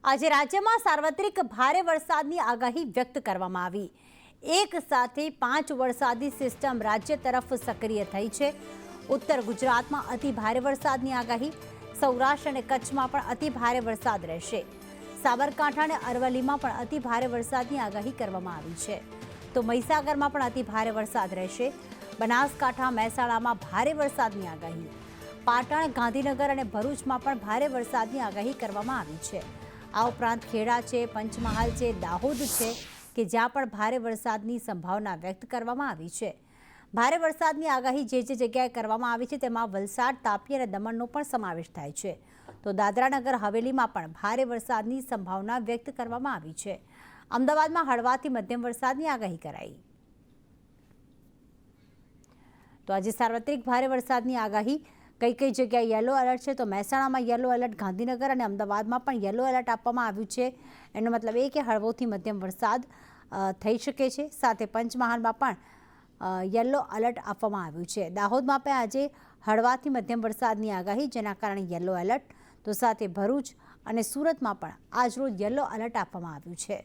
આજે રાજ્યમાં સાર્વત્રિક ભારે વરસાદની આગાહી વ્યક્ત કરવામાં આવી। એક સાથે 5 વરસાદી સિસ્ટમ રાજ્ય તરફ સક્રિય થઈ છે। ઉત્તર ગુજરાતમાં અતિ ભારે વરસાદની આગાહી, સૌરાષ્ટ્ર અને કચ્છમાં પણ અતિ ભારે વરસાદ રહેશે। સાબરકાંઠા અને અરવલ્લીમાં પણ અતિ ભારે વરસાદની આગાહી કરવામાં આવી છે, તો મહીસાગરમાં પણ અતિ ભારે વરસાદ રહેશે। બનાસકાંઠા, મહેસાણામાં ભારે વરસાદની આગાહી, પાટણ, ગાંધીનગર અને ભરૂચમાં પણ ભારે વરસાદની આગાહી કરવામાં આવી છે। આ ઉપરાંત ખેડા છે, પંચમહાલ છે, દાહોદ છે કે જ્યાં પણ ભારે વરસાદની સંભાવના વ્યક્ત કરવામાં આવી છે। ભારે વરસાદની આગાહી જે જગ્યાએ કરવામાં આવી છે તેમાં વલસાડ, તાપી અને દમણનો પણ સમાવેશ થાય છે, તો દાદરાનગર હવેલીમાં પણ ભારે વરસાદની સંભાવના વ્યક્ત કરવામાં આવી છે। અમદાવાદમાં હળવાથી મધ્યમ વરસાદની આગાહી કરાઈ। તો આજે સાર્વત્રિક ભારે વરસાદની આગાહી કઈ જગ્યાએ યલો એલર્ટ છે, તો મહેસાણામાં યલો એલર્ટ, ગાંધીનગર અને અમદાવાદમાં પણ યલો એલર્ટ આપવામાં આવ્યું છે। એનો મતલબ એ કે હળવોથી મધ્યમ વરસાદ થઈ શકે છે। સાથે પંચમહાલમાં પણ યલો એલર્ટ આપવામાં આવ્યું છે। દાહોદમાં પણ આજે હળવાથી મધ્યમ વરસાદની આગાહી, જેના કારણે યલો એલર્ટ, તો સાથે ભરૂચ અને સુરતમાં પણ આજરોજ યલો એલર્ટ આપવામાં આવ્યું છે।